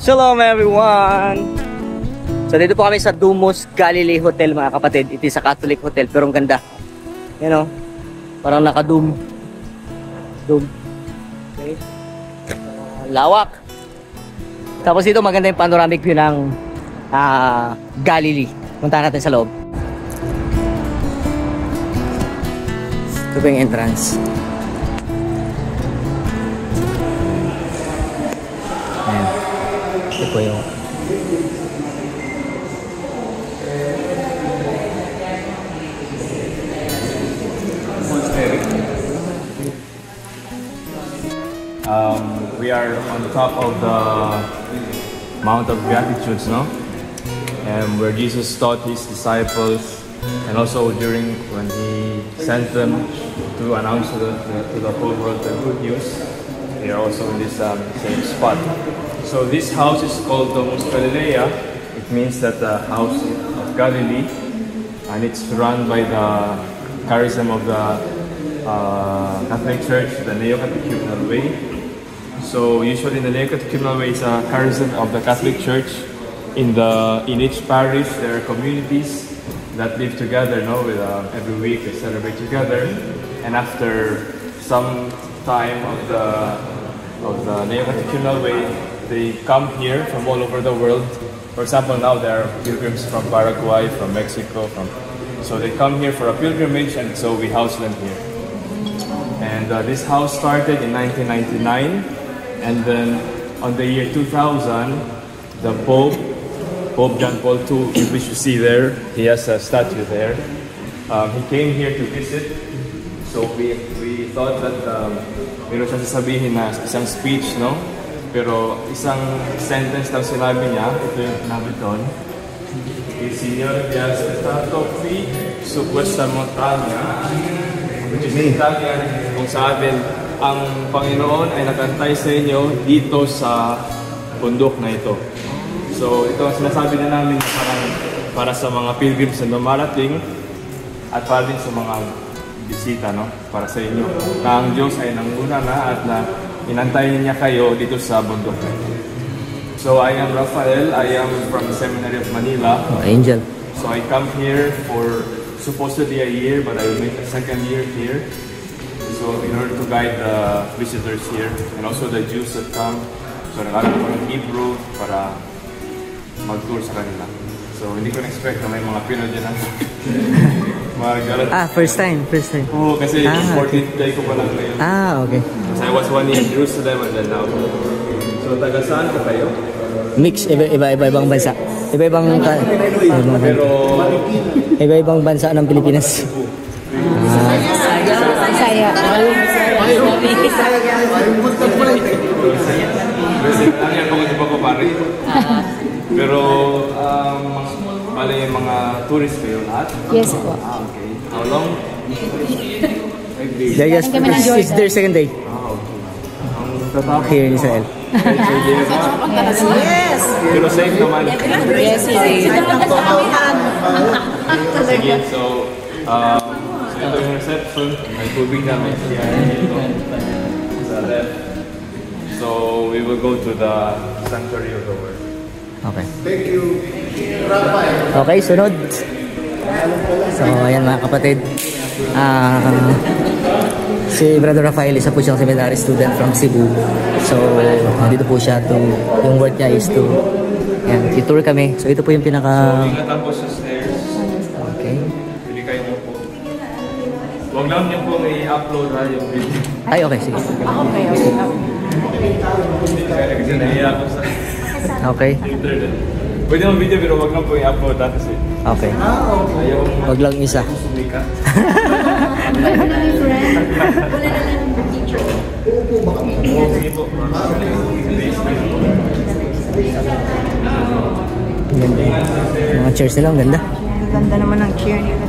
Shalom everyone! So dito po kami sa Dumus Galilee Hotel mga kapatid. Ito is a Catholic hotel pero ang ganda. Yan o. Parang naka-doom. Doom. Okay. Lawak. Tapos dito maganda yung panoramic view ng Galilee. Punta natin sa loob. Ito po yung entrance. Ayan. Ito po yung we are on the top of the Mount of Beatitudes, no? And where Jesus taught his disciples, and also during when he sent them to announce to the whole world the good news, they are also in this same spot. So this house is called Domus Galileae. It means that the house of Galilee, and it's run by the charism of the Catholic Church, the Neo-Catechumenal Way. So usually in the Neo-Catechumenal Way is a charism of the Catholic Church. In each parish there are communities that live together, no? With every week they celebrate together, and after some time of the Neo-Catechumenal Way, they come here from all over the world. For example, now there are pilgrims from Paraguay, from Mexico, so they come here for a pilgrimage, and so we house them here. And this house started in 1999, and then on the year 2000, the Pope John Paul II, which you see there, he has a statue there. He came here to visit, so we thought that meron siya sasabihin na isang speech, no? Pero isang sentence lang sinabi niya, ito yung sinabi doon. Il Signore vi ha aspettato qui su questa montagna, which is in Italian, kung sabi, ang Panginoon ay nakantay sa inyo dito sa bundok na ito. So ito ang sinasabi na namin parang para sa mga pilgrims na dumarating at para din sa mga bisita, no? Para sa inyo. Na ang Diyos ay nanguna na at na inantayin niya kayo dito sa bundok na ito. So I am Rafael. I am from the Seminary of Manila. oh, Angel. So I come here for supposedly a year, but I will make a second year here. So in order to guide the visitors here and also the Jews that come. So nag-aral ko ng Hebrew para mag-tour sa kanila. So hindi ko na-expect na may mga Pinoy dyan ang first time. Oo, kasi 14th day ko pa lang ngayon. Okay. Kasi I was 1 year in Jerusalem and then now. So taga saan ka kayo? Mix, iba-ibang bansa. Iba-ibang bansa ng Pilipinas. Saya. Pero bale yung mga tourist kayo lahat? Yes po. Okay. How long? 5 days. Yes, it's their second day. Here in Israel. Yes. Pero safe naman. Yes, safe. Sige, so ito yung reception. May tubig na may dito sa left. So we will go to the sanctuary of the Word. Okay. Thank you, Rafael. Okay, sunod. So, ayan mga kapatid. Si Brother Rafael, isa po siyang seminary student from Cebu. So, dito po siya yung work niya is to, ayan, i-tour kami. So, ito po yung pinaka... So, ingatan po sa stairs. Okay. Pili kayo niyo po. Huwag lang niyo po i-upload na yung video. Ay, okay, sige. Okay. Kasi naiya ako sa... Okay. internet. Pwede mo video pero wag lang po i-upload kasi. Okay. Ayaw Wag lang isa. sumika. Wala na lang yung friend. Wala na lang yung teacher. Sige po. Ganda. Mga chairs nila, ang ganda. Ganda naman ng chair nila.